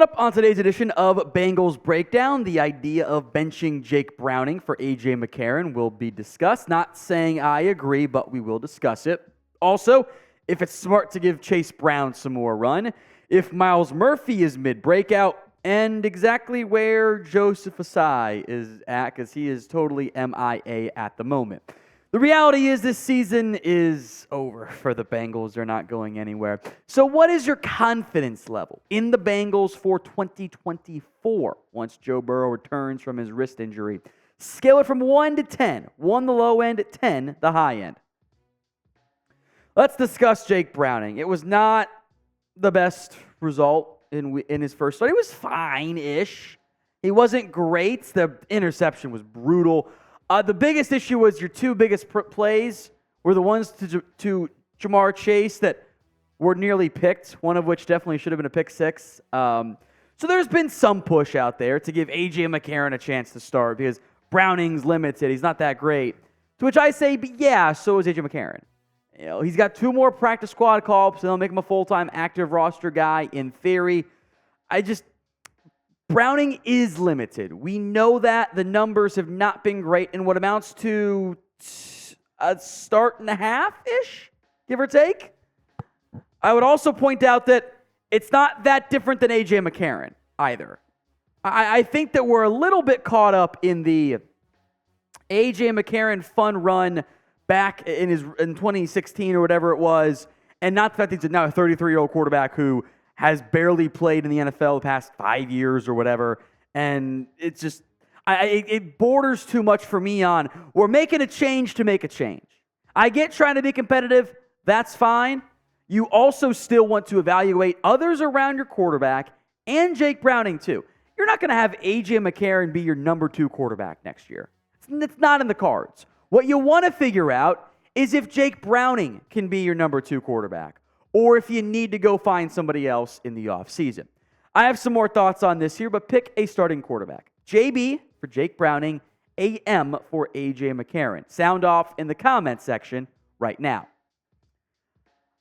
up on today's edition of Bengals Breakdown, the idea of benching Jake Browning for AJ McCarron will be discussed. Not saying I agree, but we will discuss it. Also, if it's smart to give Chase Brown some more run, if Myles Murphy is mid-breakout, and exactly where Joseph Ossai is at, because he is totally MIA at the moment. The reality is this season is over for the Bengals. They're not going anywhere. So what is your confidence level in the Bengals for 2024 once Joe Burrow returns from his wrist injury? Scale it from 1 to 10. 1 the low end, 10 the high end. Let's discuss Jake Browning. It was not the best result in his first start. He was fine-ish. He wasn't great. The interception was brutal. The biggest issue was your two biggest plays were the ones to Jamar Chase that were nearly picked, one of which definitely should have been a pick six. So there's been some push out there to give AJ McCarron a chance to start because Browning's limited. He's not that great. To which I say, but yeah, so is AJ McCarron. You know, he's got 2 more practice squad call-ups, and they'll make him a full-time active roster guy in theory. Browning is limited. We know that. The numbers have not been great in what amounts to a start and a half-ish, give or take. I would also point out that it's not that different than AJ McCarron either. I think that we're a little bit caught up in the AJ McCarron fun run back in 2016 or whatever it was, and not the fact that he's now a 33-year-old quarterback who has barely played in the NFL the past 5 years or whatever, and it's just, it borders too much for me on, we're making a change to make a change. I get trying to be competitive, that's fine. You also still want to evaluate others around your quarterback, and Jake Browning too. You're not going to have AJ McCarron be your number 2 quarterback next year. It's not in the cards. What you want to figure out is if Jake Browning can be your number 2 quarterback, or if you need to go find somebody else in the offseason. I have some more thoughts on this here, but pick a starting quarterback. JB for Jake Browning, AM for AJ McCarron. Sound off in the comments section right now.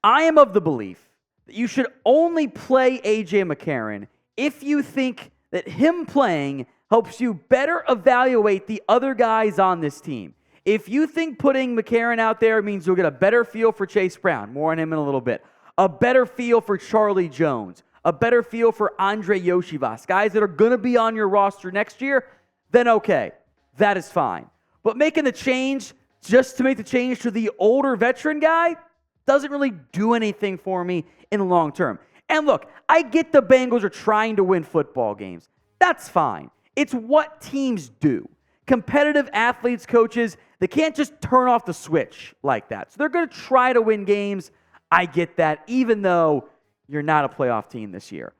I am of the belief that you should only play AJ McCarron if you think that him playing helps you better evaluate the other guys on this team. If you think putting McCarron out there means you'll get a better feel for Chase Brown, more on him in a little bit, a better feel for Charlie Jones, a better feel for Andre Yoshivas, guys that are going to be on your roster next year, then okay, that is fine. But making the change just to make the change to the older veteran guy doesn't really do anything for me in the long term. And look, I get the Bengals are trying to win football games. That's fine. It's what teams do. Competitive athletes, coaches, they can't just turn off the switch like that. So they're going to try to win games. I get that, even though you're not a playoff team this year.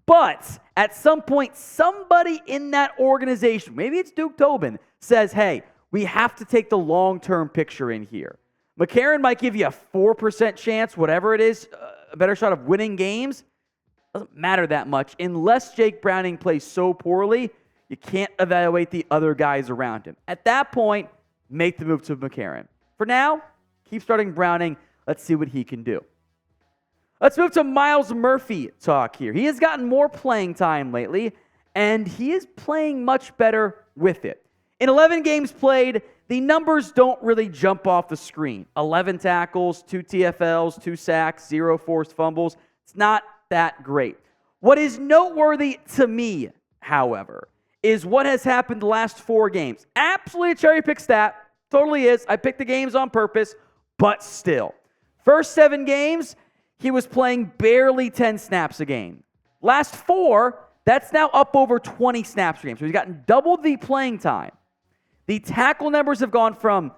But at some point, somebody in that organization, maybe it's Duke Tobin, says, hey, we have to take the long-term picture in here. McCarron might give you a 4% chance, whatever it is, a better shot of winning games. Doesn't matter that much. Unless Jake Browning plays so poorly, you can't evaluate the other guys around him. At that point, make the move to McCarron. For now, keep starting Browning. Let's see what he can do. Let's move to Myles Murphy talk here. He has gotten more playing time lately, and he is playing much better with it. In 11 games played, the numbers don't really jump off the screen. 11 tackles, 2 TFLs, 2 sacks, 0 forced fumbles. It's not that great. What is noteworthy to me, however, is what has happened the last 4 games. Absolutely a cherry-pick stat. Totally is. I picked the games on purpose, but still. First 7 games, he was playing barely 10 snaps a game. Last 4, that's now up over 20 snaps a game. So he's gotten double the playing time. The tackle numbers have gone from,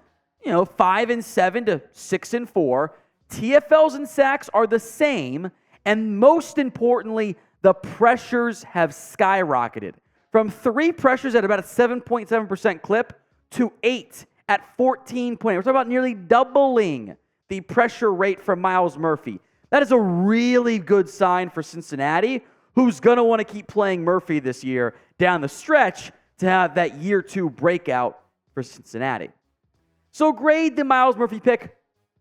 5 and 7 to 6 and 4. TFLs and sacks are the same. And most importantly, the pressures have skyrocketed. From 3 pressures at about a 7.7% clip to 8 at 14.8. We're talking about nearly doubling the pressure rate from Myles Murphy. That is a really good sign for Cincinnati, who's going to want to keep playing Murphy this year down the stretch to have that year 2 breakout for Cincinnati. So grade the Myles Murphy pick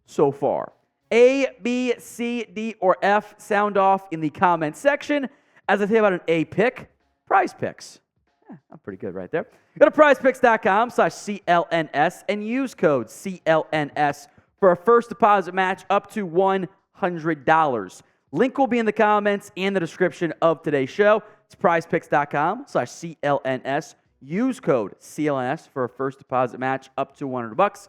so far. A, B, C, D, or F, sound off in the comment section. As I say about an A pick, PrizePicks. Yeah, I'm pretty good right there. Go to prizepicks.com/CLNS and use code CLNS for a first deposit match up to $100. Link will be in the comments and the description of today's show. It's prizepicks.com/CLNS. Use code CLNS for a first deposit match up to $100.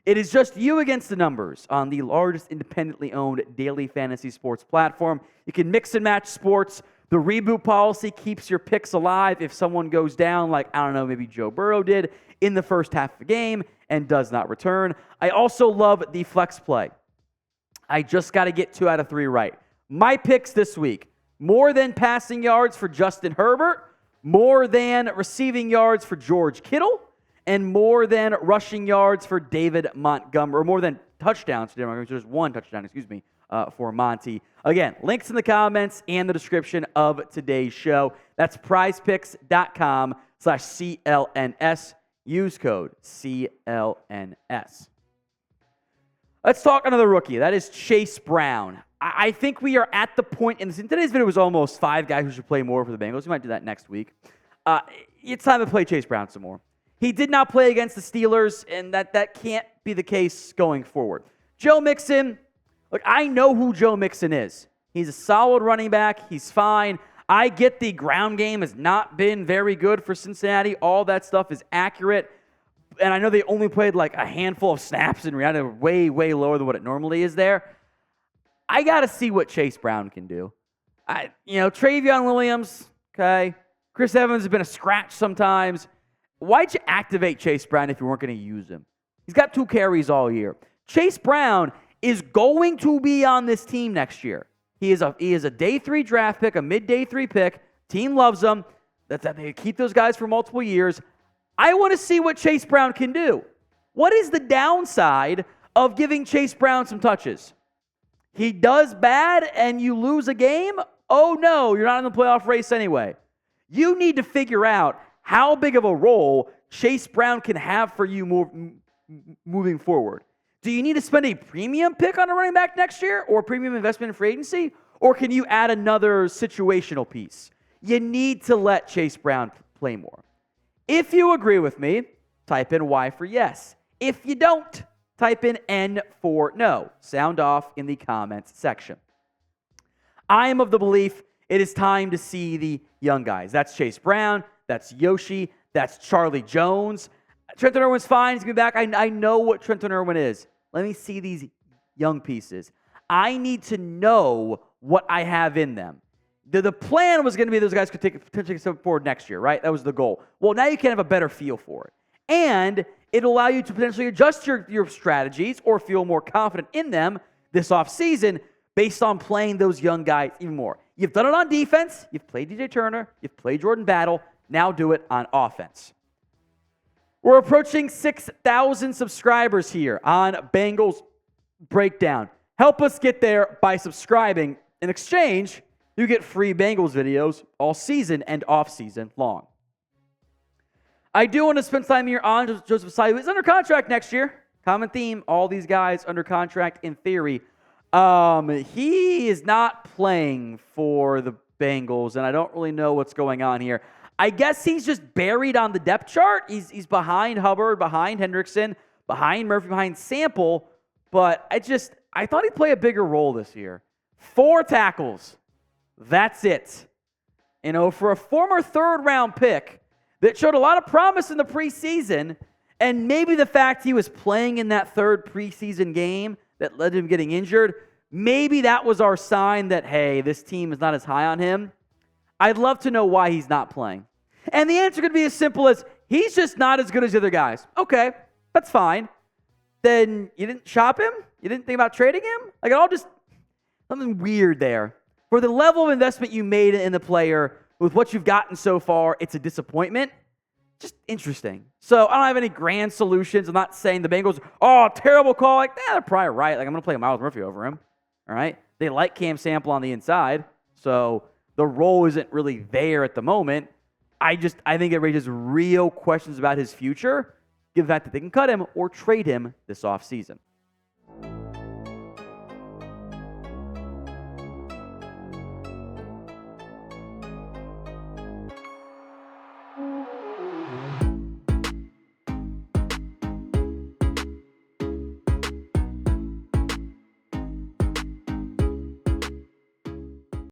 It is just you against the numbers on the largest independently owned daily fantasy sports platform. You can mix and match sports. The reboot policy keeps your picks alive if someone goes down, like, I don't know, maybe Joe Burrow did in the first half of the game and does not return. I also love the flex play. I just got to get 2 out of 3 right. My picks this week: more than passing yards for Justin Herbert, more than receiving yards for George Kittle, and more than rushing yards for David Montgomery, or more than touchdowns for David Montgomery. There's 1 touchdown, for Monty. Again, links in the comments and the description of today's show. That's prizepicks.com/CLNS. Use code CLNS. Let's talk another rookie. That is Chase Brown. I think we are at the point, and today's video was almost 5 guys who should play more for the Bengals. We might do that next week. It's time to play Chase Brown some more. He did not play against the Steelers, and that can't be the case going forward. Joe Mixon, look, I know who Joe Mixon is. He's a solid running back. He's fine. I get the ground game has not been very good for Cincinnati. All that stuff is accurate. And I know they only played like a handful of snaps in reality, way, way lower than what it normally is there. I got to see what Chase Brown can do. Travion Williams, okay. Chris Evans has been a scratch sometimes. Why'd you activate Chase Brown if you weren't going to use him? He's got 2 carries all year. Chase Brown is going to be on this team next year. He is a day 3 draft pick, a mid-day 3 pick. Team loves him. They keep those guys for multiple years. I want to see what Chase Brown can do. What is the downside of giving Chase Brown some touches? He does bad and you lose a game? Oh no, you're not in the playoff race anyway. You need to figure out how big of a role Chase Brown can have for you moving forward. Do you need to spend a premium pick on a running back next year or a premium investment in free agency? Or can you add another situational piece? You need to let Chase Brown play more. If you agree with me, type in Y for yes. If you don't, type in N for no. Sound off in the comments section. I am of the belief it is time to see the young guys. That's Chase Brown. That's Yoshi. That's Charlie Jones. Trenton Irwin's fine. He's going to be back. I know what Trenton Irwin is. Let me see these young pieces. I need to know what I have in them. The plan was going to be those guys could potentially take a step forward next year, right? That was the goal. Well, now you can have a better feel for it. And it'll allow you to potentially adjust your strategies or feel more confident in them this offseason based on playing those young guys even more. You've done it on defense. You've played DJ Turner. You've played Jordan Battle. Now do it on offense. We're approaching 6,000 subscribers here on Bengals Breakdown. Help us get there by subscribing. In exchange, you get free Bengals videos all season and off-season long. I do want to spend time here on Joseph Ossai, who is under contract next year. Common theme, all these guys under contract in theory. He is not playing for the Bengals, and I don't really know what's going on here. I guess he's just buried on the depth chart. He's behind Hubbard, behind Hendrickson, behind Murphy, behind Sample, but I thought he'd play a bigger role this year. 4 tackles. That's it. For a former 3rd-round pick that showed a lot of promise in the preseason, and maybe the fact he was playing in that 3rd preseason game that led to him getting injured, maybe that was our sign that, hey, this team is not as high on him. I'd love to know why he's not playing. And the answer could be as simple as, he's just not as good as the other guys. Okay, that's fine. Then you didn't shop him? You didn't think about trading him? Like, it all just, something weird there. For the level of investment you made in the player, with what you've gotten so far, it's a disappointment. Just interesting. So I don't have any grand solutions. I'm not saying the Bengals, terrible call. Like, they're probably right. Like, I'm going to play Myles Murphy over him. All right? They like Cam Sample on the inside. So the role isn't really there at the moment. I think it raises real questions about his future, given the fact that they can cut him or trade him this offseason.